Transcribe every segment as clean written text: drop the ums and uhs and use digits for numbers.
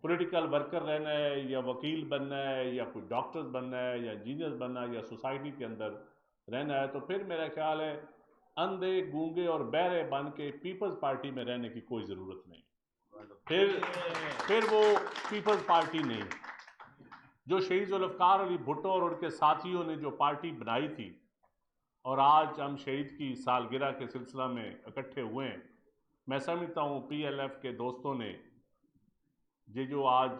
Political worker رہنا ہے یا وکیل بننا ہے یا کوئی ڈاکٹر بننا ہے یا انجینئر بننا ہے یا سوسائٹی کے اندر رہنا ہے، تو پھر میرا خیال ہے اندھے گونگے اور بہرے بن کے پیپلز پارٹی میں رہنے کی کوئی ضرورت نہیں. پھر وہ پیپلز پارٹی نہیں. جو شہید ذوالفقار علی بھٹو اور ان کے ساتھیوں نے جو پارٹی بنائی تھی اور آج ہم شہید کی سالگرہ کے سلسلہ میں اکٹھے ہوئے ہیں، میں سمجھتا ہوں پی ایل ایف کے دوستوں نے یہ جو آج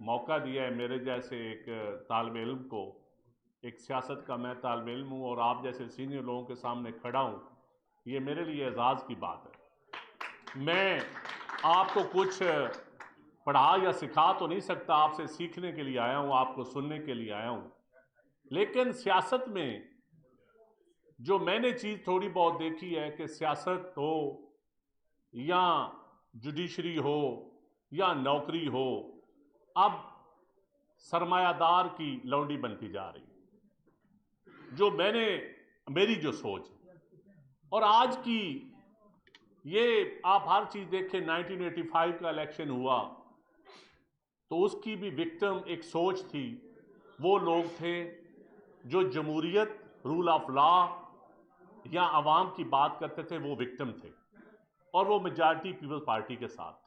موقع دیا ہے میرے جیسے ایک طالب علم کو، ایک سیاست کا میں طالب علم ہوں اور آپ جیسے سینئر لوگوں کے سامنے کھڑا ہوں، یہ میرے لیے اعزاز کی بات ہے. میں آپ کو کچھ پڑھا یا سکھا تو نہیں سکتا، آپ سے سیکھنے کے لیے آیا ہوں، آپ کو سننے کے لیے آیا ہوں. لیکن سیاست میں جو میں نے چیز تھوڑی بہت دیکھی ہے کہ سیاست ہو یا جوڈیشری ہو یا نوکری ہو، اب سرمایہ دار کی لونڈی بنتی جا رہی. جو میری جو سوچ ہے، اور آج کی یہ آپ ہر چیز دیکھیں، 1985 کا الیکشن ہوا تو اس کی بھی وکٹم ایک سوچ تھی. وہ لوگ تھے جو جمہوریت، رول آف لا یا عوام کی بات کرتے تھے، وہ وکٹم تھے اور وہ میجارٹی پیپلز پارٹی کے ساتھ.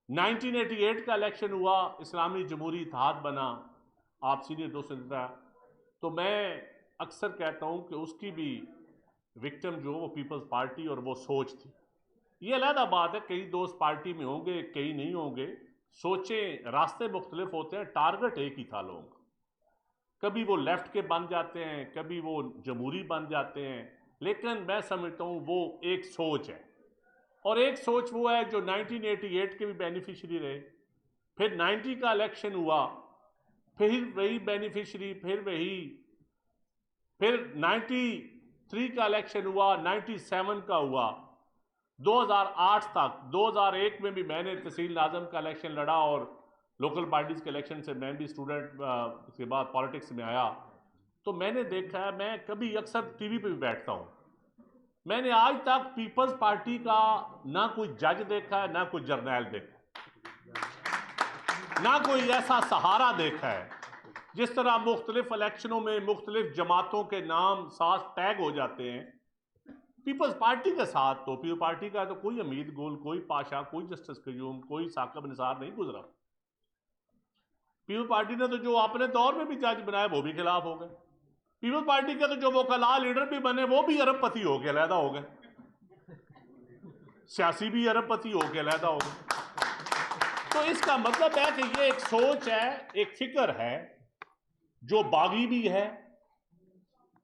1988 کا الیکشن ہوا، اسلامی جمہوری اتحاد بنا، آپ سینئر دوست نے، تو میں اکثر کہتا ہوں کہ اس کی بھی وکٹم جو وہ پیپلز پارٹی اور وہ سوچ تھی. یہ علیحدہ بات ہے، کئی دوست پارٹی میں ہوں گے، کئی نہیں ہوں گے، سوچیں راستے مختلف ہوتے ہیں، ٹارگٹ ایک ہی تھا لوگوں کا. کبھی وہ لیفٹ کے بن جاتے ہیں، کبھی وہ جمہوری بن جاتے ہیں، لیکن میں سمجھتا ہوں وہ ایک سوچ ہے. اور ایک سوچ وہ ہے جو 1988 کے بھی بینیفیشری رہے، پھر 90 کا الیکشن ہوا، پھر وہی بینیفیشری، پھر 93 کا الیکشن ہوا، 97 کا ہوا، 2008 تک. 2001 میں بھی میں نے تحصیل ناظم کا الیکشن لڑا اور لوکل پارٹیز کے الیکشن سے میں بھی اسٹوڈنٹ کے بعد پالیٹکس میں آیا. تو میں نے دیکھا ہے، میں کبھی اکثر ٹی وی پہ بھی بیٹھتا ہوں، میں نے آج تک پیپلز پارٹی کا نہ کوئی جج دیکھا ہے، نہ کوئی جرنیل دیکھا ہے، نہ کوئی ایسا سہارا دیکھا ہے. جس طرح مختلف الیکشنوں میں مختلف جماعتوں کے نام ساتھ ٹیگ ہو جاتے ہیں، پیپلز پارٹی کے ساتھ تو پیپلز پارٹی کا تو کوئی امید گل، کوئی پاشا، کوئی جسٹس قیوم، کوئی ثاقب نثار نہیں گزرا. پیپلز پارٹی نے تو جو اپنے دور میں بھی جج بنائے وہ بھی خلاف ہو گئے. پیپلز پارٹی کے تو جو وکلاء لیڈر بھی بنے وہ بھی ارب پتی ہو کے علیحدہ ہو گئے، سیاسی بھی ارب پتی ہو کے علیحدہ ہو گئے. تو اس کا مطلب ہے کہ یہ ایک سوچ ہے، ایک فکر ہے جو باغی بھی ہے،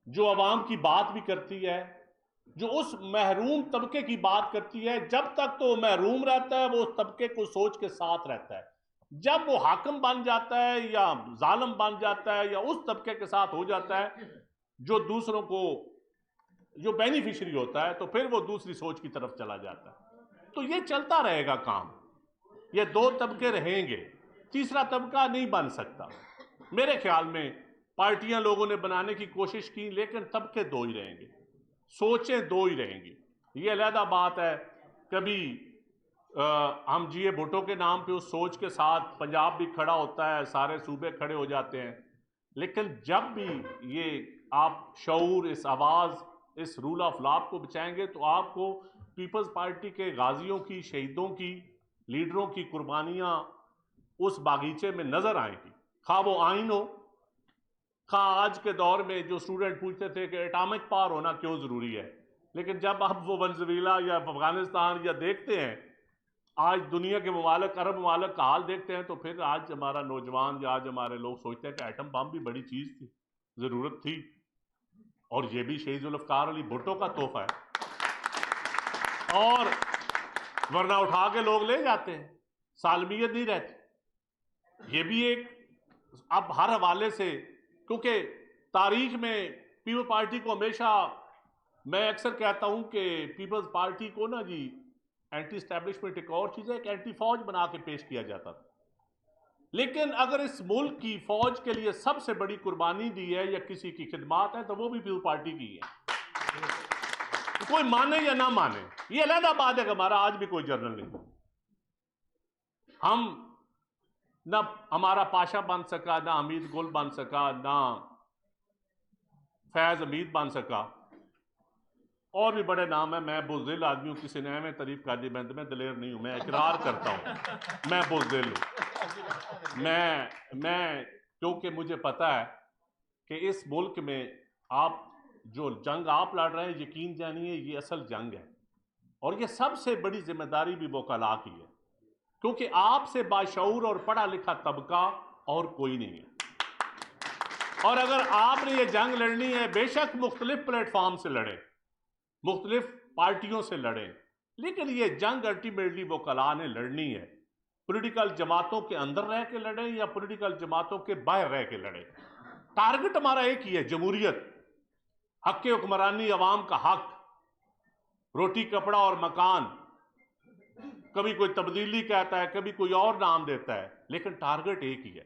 جو عوام کی بات بھی کرتی ہے، جو اس محروم طبقے کی بات کرتی ہے. جب تک تو وہ محروم رہتا ہے وہ اس طبقے کو سوچ کے ساتھ رہتا ہے. جب وہ حاکم بن جاتا ہے یا ظالم بن جاتا ہے یا اس طبقے کے ساتھ ہو جاتا ہے جو دوسروں کو جو بینیفیشری ہوتا ہے، تو پھر وہ دوسری سوچ کی طرف چلا جاتا ہے. تو یہ چلتا رہے گا کام. یہ دو طبقے رہیں گے، تیسرا طبقہ نہیں بن سکتا. میرے خیال میں پارٹیاں لوگوں نے بنانے کی کوشش کی، لیکن طبقے دو ہی رہیں گے، سوچیں دو ہی رہیں گی. یہ علیحدہ بات ہے، کبھی ہم جی اے بھٹو کے نام پہ اس سوچ کے ساتھ پنجاب بھی کھڑا ہوتا ہے، سارے صوبے کھڑے ہو جاتے ہیں. لیکن جب بھی یہ آپ شعور، اس آواز، اس رول آف لا کو بچائیں گے تو آپ کو پیپلز پارٹی کے غازیوں کی، شہیدوں کی، لیڈروں کی قربانیاں اس باغیچے میں نظر آئیں گی. خواہ وہ آئین ہو، خواہ آج کے دور میں جو اسٹوڈنٹ پوچھتے تھے کہ اٹامک پاور ہونا کیوں ضروری ہے، لیکن جب آپ وہ ونزویلا یا افغانستان یا دیکھتے ہیں، آج دنیا کے ممالک، عرب ممالک کا حال دیکھتے ہیں، تو پھر آج ہمارا نوجوان یا آج ہمارے لوگ سوچتے ہیں کہ ایٹم بم بھی بڑی چیز تھی، ضرورت تھی، اور یہ بھی شہید ذوالفقار علی بھٹو کا تحفہ ہے. اور ورنہ اٹھا کے لوگ لے جاتے ہیں، سالمیت نہیں رہتی. یہ بھی ایک اب ہر حوالے سے، کیونکہ تاریخ میں پیپلز پارٹی کو ہمیشہ، میں اکثر کہتا ہوں کہ پیپلز پارٹی کو نا جی اینٹی اسٹیبلشمنٹ ایک اور چیز ہے، ایک اینٹی فوج بنا کے پیش کیا جاتا تھا. لیکن اگر اس ملک کی فوج کے لیے سب سے بڑی قربانی دی ہے یا کسی کی خدمات ہے تو وہ بھی پیپلز پارٹی کی ہے، کوئی مانے یا نہ مانے. یہ علیحدہ بات ہے کہ ہمارا آج بھی کوئی جنرل نہیں. ہم نہ ہمارا پاشا بن سکا، نہ حمید گل بن سکا، نہ فیض حمید بن سکا، اور بھی بڑے نام ہیں. میں بزدل آدمی ہوں، کسی نے میں تعریف کر دی، میں دلیر نہیں ہوں، میں اقرار کرتا ہوں میں بزدل ہوں. میں کیونکہ مجھے پتا ہے کہ اس ملک میں آپ جو جنگ آپ لڑ رہے ہیں، یقین جانیے یہ اصل جنگ ہے، اور یہ سب سے بڑی ذمہ داری بھی وکلاء کی ہے، کیونکہ آپ سے باشعور اور پڑھا لکھا طبقہ اور کوئی نہیں ہے. اور اگر آپ نے یہ جنگ لڑنی ہے، بے شک مختلف پلیٹ فارم سے لڑیں، مختلف پارٹیوں سے لڑیں، لیکن یہ جنگ الٹیمیٹلی وکلاء نے لڑنی ہے. پولیٹیکل جماعتوں کے اندر رہ کے لڑیں یا پولیٹیکل جماعتوں کے باہر رہ کے لڑیں، ٹارگٹ ہمارا ایک ہی ہے، جمہوریت، حق حکمرانی، عوام کا حق، روٹی کپڑا اور مکان. کبھی کوئی تبدیلی کہتا ہے، کبھی کوئی اور نام دیتا ہے، لیکن ٹارگٹ ایک ہی ہے.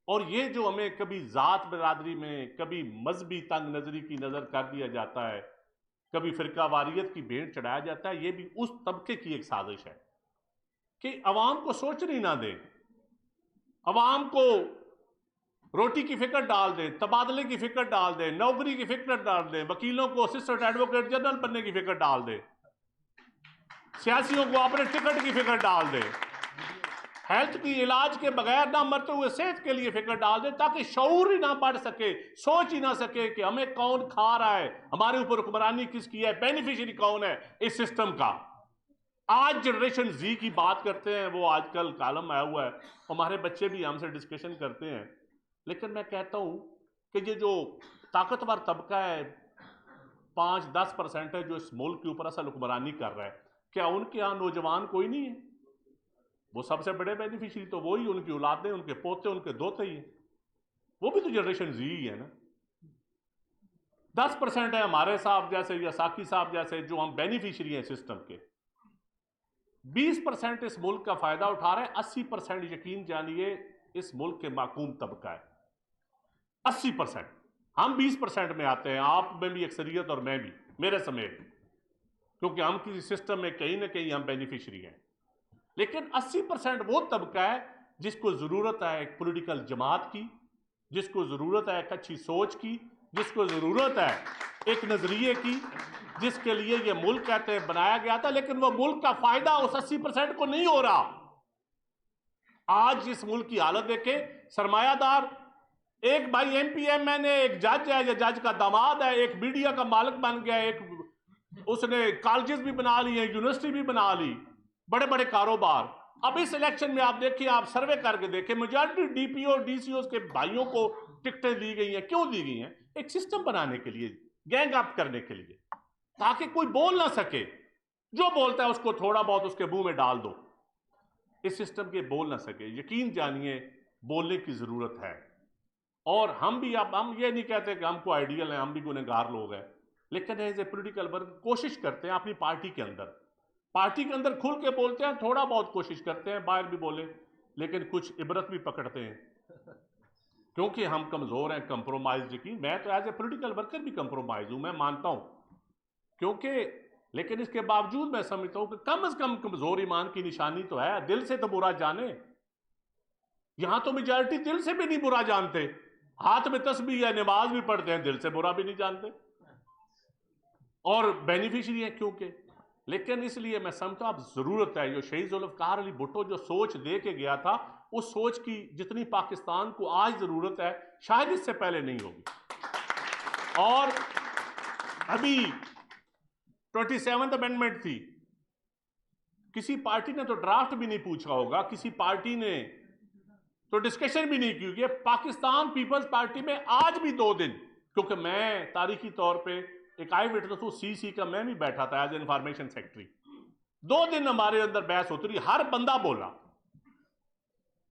اور یہ جو ہمیں کبھی ذات برادری میں، کبھی مذہبی تنگ نظری کی نظر کر دیا جاتا ہے، کبھی فرقہ واریت کی بھیڑ چڑھایا جاتا ہے، یہ بھی اس طبقے کی ایک سازش ہے کہ عوام کو سوچنے نہ دیں، عوام کو روٹی کی فکر ڈال دیں، تبادلے کی فکر ڈال دیں، نوکری کی فکر ڈال دیں، وکیلوں کو اسسٹنٹ ایڈوکیٹ جنرل بننے کی فکر ڈال دیں، سیاسیوں کو اپنے ٹکٹ کی فکر ڈال دیں، ہیلتھ کی علاج کے بغیر نہ مرتے ہوئے صحت کے لیے فکر ڈال دیں، تاکہ شعور ہی نہ بڑھ سکے، سوچ ہی نہ سکے کہ ہمیں کون کھا رہا ہے، ہمارے اوپر حکمرانی کس کی ہے، بینیفیشری کون ہے اس سسٹم کا. آج جنریشن زی کی بات کرتے ہیں، وہ آج کل کالم آیا ہوا ہے، ہمارے بچے بھی ہم سے ڈسکشن کرتے ہیں، لیکن میں کہتا ہوں کہ یہ جو طاقتور طبقہ ہے 5-10% ہے جو اس ملک کے اوپر اصل حکمرانی کر رہا ہے، کیا ان کے ہاں نوجوان کوئی نہیں ہے؟ وہ سب سے بڑے بینیفیشری تو وہی، ان کی اولادیں، ان کے پوتے، ان کے دوتے ہی ہیں، وہ بھی تو جنریشن زی ہی ہے نا. 10% ہے ہمارے صاحب جیسے یا ساقی صاحب جیسے جو ہم بینیفیشری ہیں سسٹم کے. 20% اس ملک کا فائدہ اٹھا رہے ہیں. 80% یقین جانیے اس ملک کے معقوم طبقہ ہے. 80%. ہم 20% میں آتے ہیں، آپ میں بھی اکثریت اور میں بھی، میرے سمیت، کیونکہ ہم کسی سسٹم میں کہیں نہ کہیں ہم بینیفیشری ہیں. لیکن 80% وہ طبقہ ہے جس کو ضرورت ہے ایک پولیٹیکل جماعت کی، جس کو ضرورت ہے ایک اچھی سوچ کی، جس کو ضرورت ہے ایک نظریے کی، جس کے لیے یہ ملک کہتے ہیں بنایا گیا تھا، لیکن وہ ملک کا فائدہ اس 80% کو نہیں ہو رہا. آج اس ملک کی حالت دیکھیں، سرمایہ دار، ایک بھائی ایم پی ایم این اے، ایک جج ہے یا جج کا داماد ہے، ایک میڈیا کا مالک بن گیا، ایک اس نے کالجز بھی بنا لی ہیں، یونیورسٹی بھی بنا لی، بڑے بڑے کاروبار. اب اس الیکشن میں آپ دیکھیں، آپ سروے کر کے دیکھیں، majority D P O D C Os کے بھائیوں کو ٹکٹیں دی گئی ہیں. کیوں دی گئی ہیں؟ ایک سسٹم بنانے کے لیے، گینگ اپ کرنے کے لیے، تاکہ کوئی بول نہ سکے، جو بولتا ہے اس کو تھوڑا بہت اس کے منہ میں ڈال دو، اس سسٹم کے بول نہ سکے. یقین جانیے بولنے کی ضرورت ہے. اور ہم بھی، اب ہم یہ نہیں کہتے کہ ہم کو آئیڈیل ہیں، ہم بھی گنہگار لوگ ہیں، لیکن ایز اے پولیٹیکل ورک کوشش کرتے ہیں اپنی پارٹی کے اندر کھل کے بولتے ہیں، تھوڑا بہت کوشش کرتے ہیں باہر بھی بولیں، لیکن کچھ عبرت بھی پکڑتے ہیں، کیونکہ ہم کمزور ہیں. کمپرومائز یقین، میں تو ایز اے پولیٹیکل ورکر بھی کمپرومائز ہوں، میں مانتا ہوں، کیونکہ لیکن اس کے باوجود میں سمجھتا ہوں کہ کم از کم کمزور ایمان کی نشانی تو ہے. دل سے تو برا جانے، یہاں تو میجارٹی دل سے بھی نہیں برا جانتے، ہاتھ میں تسبیح ہے، نماز بھی پڑھتے ہیں، دل سے برا بھی نہیں جانتے، اور بینیفیشری ہے کیونکہ. لیکن اس لیے میں سمجھتا ہوں اب ضرورت ہے، جو شہید ذوالفقار علی بھٹو جو سوچ دے کے گیا تھا، اس سوچ کی جتنی پاکستان کو آج ضرورت ہے شاید اس سے پہلے نہیں ہوگی. اور ابھی 27th امینڈمنٹ تھی، کسی پارٹی نے تو ڈرافٹ بھی نہیں پوچھا ہوگا، کسی پارٹی نے تو ڈسکشن بھی نہیں کی ہوگی. پاکستان پیپلز پارٹی میں آج بھی 2 دن، کیونکہ میں تاریخی طور پہ ایک آئی وٹنس ہوں، سی کا میں بھی بیٹھا تھا ایز انفارمیشن سیکٹری. 2 دن ہمارے اندر بحث ہوتی رہی، ہر بندہ بولا،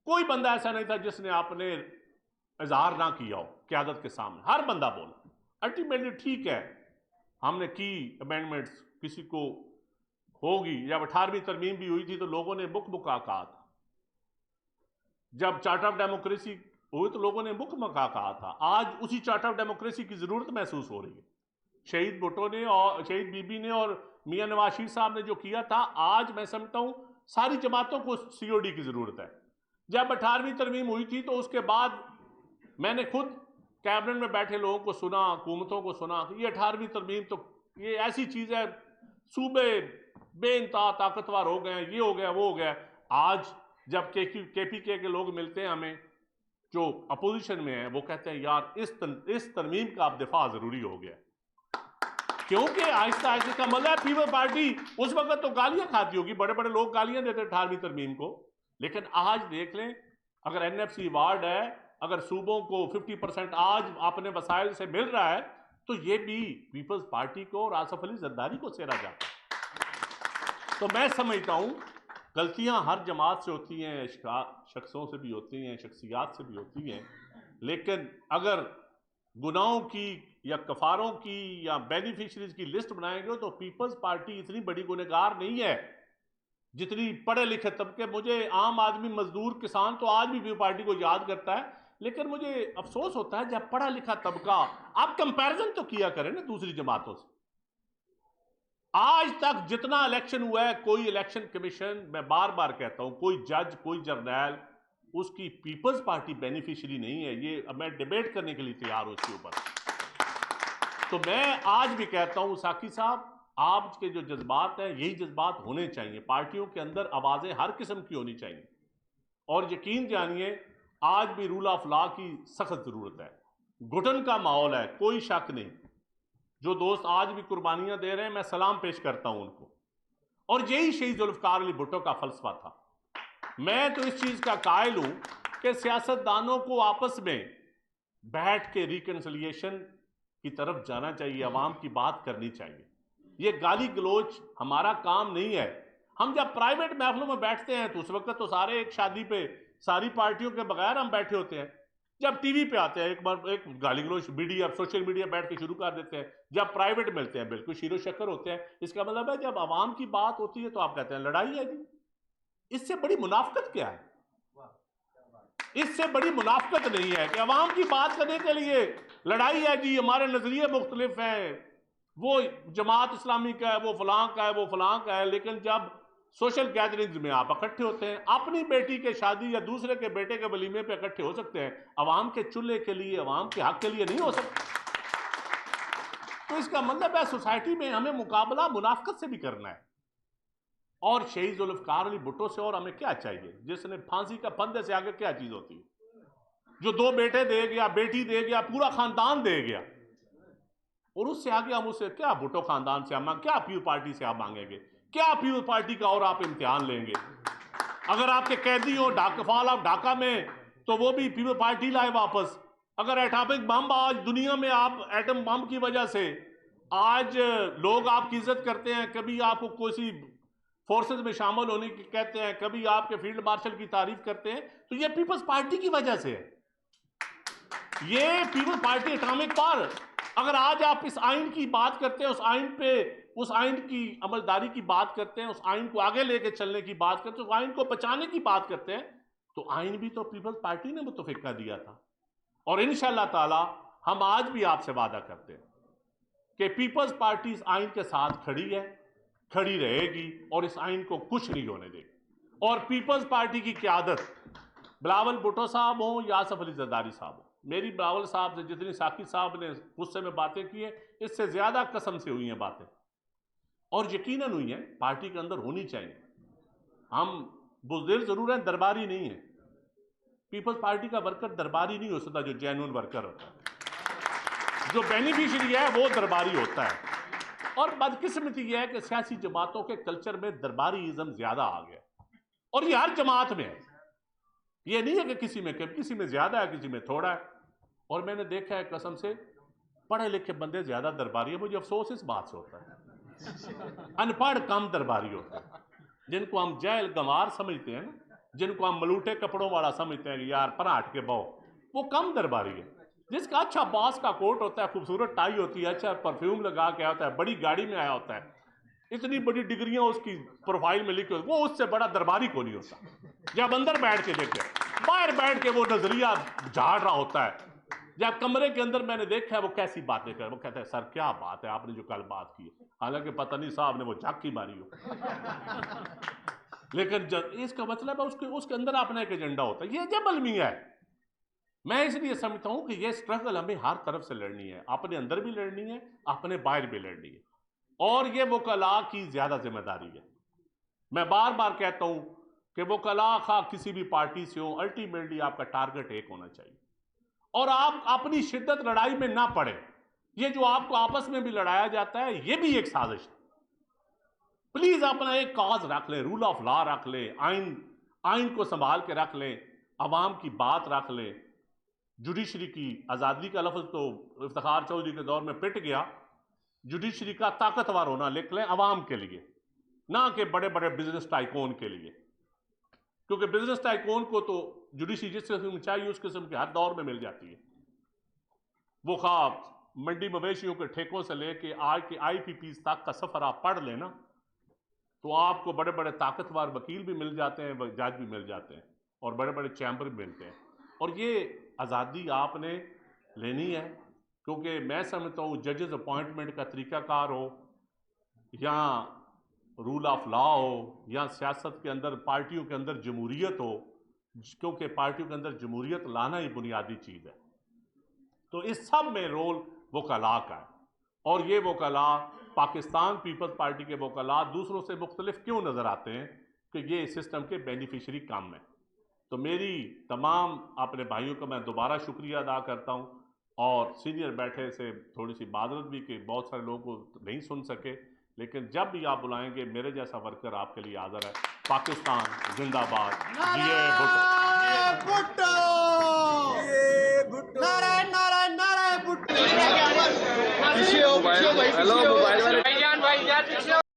کوئی بندہ ایسا نہیں تھا جس نے اپنے اظہار نہ کیا ہو قیادت کے سامنے، ہر بندہ بولا. الٹیمیٹلی ٹھیک ہے، ہم نے کی امینڈمنٹس، کسی کو ہوگی. جب 18ویں ترمیم بھی ہوئی تھی تو لوگوں نے مکا کہا تھا، جب چارٹر آف ڈیموکریسی ہوئی تو لوگوں نے مکا کہا تھا. آج اسی چارٹر آف ڈیموکریسی کی ضرورت محسوس ہو رہی ہے. شہید بھٹو نے اور شہید بی بی نے اور میاں نواز شریف صاحب نے جو کیا تھا، آج میں سمجھتا ہوں ساری جماعتوں کو سی او ڈی کی ضرورت ہے. جب 18ویں ترمیم ہوئی تھی تو اس کے بعد میں نے خود کیبنٹ میں بیٹھے لوگوں کو سنا، حکومتوں کو سنا کہ یہ 18ویں ترمیم تو یہ ایسی چیز ہے، صوبے بے انتہا طاقتور ہو گئے ہیں، یہ ہو گیا وہ ہو گیا۔ آج جب کے پی کے لوگ ملتے ہیں ہمیں جو اپوزیشن میں ہیں، وہ کہتے ہیں یار اس ترمیم کا اب دفاع ضروری ہو گیا، کیونکہ آہستہ آہستہ کا مطلب ہے پیپل پارٹی اس وقت تو گالیاں کھاتی ہوگی، بڑے بڑے لوگ گالیاں دیتے 18ویں ترمیم کو، لیکن آج دیکھ لیں اگر این ایف سی ایوارڈ ہے، اگر صوبوں کو 50% آج اپنے وسائل سے مل رہا ہے تو یہ بھی پیپلز پارٹی کو اور آصف علی زرداری کو سیرا جاتا ہے۔ تو میں سمجھتا ہوں غلطیاں ہر جماعت سے ہوتی ہیں، شخصوں سے بھی ہوتی ہیں، شخصیات سے بھی ہوتی ہیں، لیکن اگر گناہوں کی یا کفاروں کی یا بینیفیشریز کی لسٹ بنائیں گے تو پیپلز پارٹی اتنی بڑی گنہگار نہیں ہے جتنی پڑھے لکھے طبقے، مجھے عام آدمی مزدور کسان تو آج بھی پیپلز پارٹی کو یاد کرتا ہے، لیکن مجھے افسوس ہوتا ہے جب پڑھا لکھا طبقہ، آپ کمپیرزن تو کیا کریں نا دوسری جماعتوں سے۔ آج تک جتنا الیکشن ہوا ہے، کوئی الیکشن کمیشن، میں بار بار کہتا ہوں، کوئی جج، کوئی جرنیل اس کی پیپلز پارٹی بینیفیشری نہیں ہے، یہ میں ڈیبیٹ کرنے کے لیے تیار ہوں اس کے اوپر۔ تو میں آج بھی کہتا ہوں ساقی صاحب، آپ کے جو جذبات ہیں یہی جذبات ہونے چاہیے، پارٹیوں کے اندر آوازیں ہر قسم کی ہونی چاہیے، اور یقین جانیے آج بھی رول آف لا کی سخت ضرورت ہے، گھٹن کا ماحول ہے، کوئی شک نہیں۔ جو دوست آج بھی قربانیاں دے رہے ہیں میں سلام پیش کرتا ہوں ان کو، اور یہی شہید ذوالفقار علی بھٹو کا فلسفہ تھا۔ میں تو اس چیز کا قائل ہوں کہ سیاستدانوں کو آپس میں بیٹھ کے ریکنسلیشن کی طرف جانا چاہیے، عوام کی بات کرنی چاہیے، یہ گالی گلوچ ہمارا کام نہیں ہے۔ ہم جب پرائیویٹ محفلوں میں بیٹھتے ہیں تو اس وقت تو سارے ایک شادی پہ ساری پارٹیوں کے بغیر ہم بیٹھے ہوتے ہیں، جب ٹی وی پہ آتے ہیں ایک گالی گلوچ میڈیا، سوشل میڈیا بیٹھ کے شروع کر دیتے ہیں، جب پرائیویٹ ملتے ہیں بالکل شیر و شکر ہوتے ہیں۔ اس کا مطلب ہے جب عوام کی بات ہوتی ہے تو آپ کہتے ہیں لڑائی ہے جی، اس سے بڑی منافقت کیا ہے؟ اس سے بڑی منافقت نہیں ہے کہ عوام کی بات کرنے کے لیے لڑائی ہے جی، ہمارے نظریے مختلف ہیں، وہ جماعت اسلامی کا ہے، وہ فلاں کا ہے، وہ فلاں کا ہے، لیکن جب سوشل گیدرنگز میں آپ اکٹھے ہوتے ہیں، اپنی بیٹی کے شادی یا دوسرے کے بیٹے کے ولیمے پہ اکٹھے ہو سکتے ہیں، عوام کے چولہے کے لیے، عوام کے حق کے لیے نہیں ہو سکتے۔ تو اس کا مطلب ہے سوسائٹی میں ہمیں مقابلہ منافقت سے بھی کرنا ہے۔ اور شہید ذوالفقار علی بھٹو سے اور ہمیں کیا چاہیے، جس نے پھانسی کا پھندے سے آگے کیا چیز ہوتی ہے، جو 2 بیٹے دے گیا، بیٹی دے گیا، پورا خاندان دے گیا، اور اس سے آگے ہم اسے کیا بھٹو خاندان سے ہم کیا پیپلز پارٹی سے آپ مانگیں گے، کیا پیپلز پارٹی کا اور آپ امتحان لیں گے؟ اگر آپ کے قیدی ہو فال آف ڈھاکہ میں تو وہ بھی پیپلز پارٹی لائے واپس۔ اگر ایٹامک بم آج دنیا میں، آپ ایٹم بم کی وجہ سے آج لوگ آپ کی عزت کرتے ہیں، کبھی آپ کو کوئی فورسز میں شامل ہونے کی کہتے ہیں، کبھی آپ کے فیلڈ مارشل کی تعریف کرتے ہیں، تو یہ پیپلز پارٹی کی وجہ سے ہے، یہ پیپلز پارٹی اٹامک پاور۔ اگر آج آپ اس آئین کی بات کرتے ہیں، اس آئین کی عملداری کی بات کرتے ہیں، اس آئین کو آگے لے کے چلنے کی بات کرتے ہیں، اس آئین کو بچانے کی بات کرتے ہیں، تو آئین بھی تو پیپلز پارٹی نے متفقہ دیا تھا، اور انشاءاللہ تعالی ہم آج بھی آپ سے وعدہ کرتے ہیں کہ پیپلز پارٹی اس آئین کے ساتھ کھڑی ہے، کھڑی رہے گی، اور اس آئین کو کچھ نہیں ہونے دے گی۔ اور پیپلز پارٹی کی قیادت بلاول بھٹو صاحب ہوں یا آصف علی زرداری صاحب ہوں، میری بلاول صاحب سے جتنی ساقی صاحب نے غصے میں باتیں کی ہیں، اس سے زیادہ قسم سے ہوئی ہیں باتیں، اور یقیناً ہوئی ہیں، پارٹی کے اندر ہونی چاہیے۔ ہم بزدل ضرور ہیں، درباری نہیں ہیں۔ پیپلز پارٹی کا ورکر درباری نہیں ہو سکتا جو جینوئن ورکر ہوتا ہے، جو بینیفیشری ہے وہ درباری ہوتا ہے۔ اور بدقسمتی یہ ہے کہ سیاسی جماعتوں کے کلچر میں درباری ازم زیادہ آ گیا، اور یہ ہر جماعت میں ہے، یہ نہیں ہے کہ کسی میں زیادہ ہے، کسی میں تھوڑا ہے۔ اور میں نے دیکھا ہے قسم سے پڑھے لکھے بندے زیادہ درباری ہیں، مجھے افسوس اس بات سے ہوتا ہے، ان پڑھ کم درباری ہوتا ہے، جن کو ہم جہل گنوار سمجھتے ہیں، جن کو ہم ملوٹے کپڑوں والا سمجھتے ہیں کہ یار پناہ ہٹ کے بہو، وہ کم درباری ہے۔ جس کا اچھا باس کا کوٹ ہوتا ہے، خوبصورت ٹائی ہوتی ہے، اچھا پرفیوم لگا کے آیا ہوتا ہے، بڑی گاڑی میں آیا ہوتا ہے، اتنی بڑی ڈگریاں اس کی پروفائل میں لکھی ہوتی، وہ اس سے بڑا درباری کو نہیں ہوتا۔ جب اندر بیٹھ کے دیکھتے، باہر بیٹھ کے وہ نظریہ جھاڑ رہا ہوتا ہے، جب کمرے کے اندر میں نے دیکھا ہے وہ کیسی باتیں کر، وہ کہتا ہے سر کیا بات ہے آپ نے جو کل بات کی ہے، حالانکہ پتہ نہیں صاحب نے وہ جھاکی ماری ہو۔ لیکن اس کا مطلب ہے اس کے اندر اپنا ایک ایجنڈا ہوتا ہے. یہ جب المیہ ہے. میں اس لیے سمجھتا ہوں کہ یہ سٹرگل ہمیں ہر طرف سے لڑنی ہے, اپنے اندر بھی لڑنی ہے, اپنے باہر بھی لڑنی ہے, اور یہ وکلاء کی زیادہ ذمہ داری ہے. میں بار بار کہتا ہوں کہ وکلاء خواہ کسی بھی پارٹی سے ہو, الٹیمیٹلی آپ کا ٹارگٹ ایک ہونا چاہیے, اور آپ اپنی شدت لڑائی میں نہ پڑیں. یہ جو آپ کو آپس میں بھی لڑایا جاتا ہے, یہ بھی ایک سازش ہے. پلیز اپنا ایک کاز رکھ لیں, رول آف لا رکھ لیں, آئین کو سنبھال کے رکھ لیں, عوام کی بات رکھ لیں. جوڈیشری کی آزادی کا لفظ تو افتخار چودھری کے دور میں پٹ گیا. جوڈیشری کا طاقتور ہونا لکھ لیں عوام کے لیے, نہ کہ بڑے بڑے بزنس ٹائکون کے لیے, کیونکہ بزنس ٹائکون کو تو جوڈیشری جس قسم کی چاہیے اس قسم کے ہر دور میں مل جاتی ہے. وہ خواب منڈی مویشیوں کے ٹھیکوں سے لے کے آج کے آئی پی پیز تک کا سفر آپ پڑھ لیں نا, تو آپ کو بڑے بڑے طاقتور وکیل بھی مل جاتے ہیں, جج بھی مل جاتے ہیں, اور بڑے بڑے چیمبر بھی ملتے ہیں. اور یہ آزادی آپ نے لینی ہے, کیونکہ میں سمجھتا ہوں ججز اپوائنٹمنٹ کا طریقہ کار ہو, یا رول آف لا ہو, یا سیاست کے اندر پارٹیوں کے اندر جمہوریت ہو, کیونکہ پارٹیوں کے اندر جمہوریت لانا ہی بنیادی چیز ہے. تو اس سب میں رول وکلاء کا ہے. اور یہ وکلاء, پاکستان پیپلز پارٹی کے وکلاء دوسروں سے مختلف کیوں نظر آتے ہیں؟ کہ یہ سسٹم کے بینیفیشری کم ہیں. تو میری تمام اپنے بھائیوں کا میں دوبارہ شکریہ ادا کرتا ہوں, اور سینئر بیٹھے سے تھوڑی سی معذرت بھی کہ بہت سارے لوگوں کو نہیں سن سکے, لیکن جب بھی آپ بلائیں گے میرے جیسا ورکر آپ کے لیے حاضر ہے. پاکستان زندہ باد. جی بھٹو. نعرہ نعرہ نعرہ بھٹو. ہیلو موبائل والے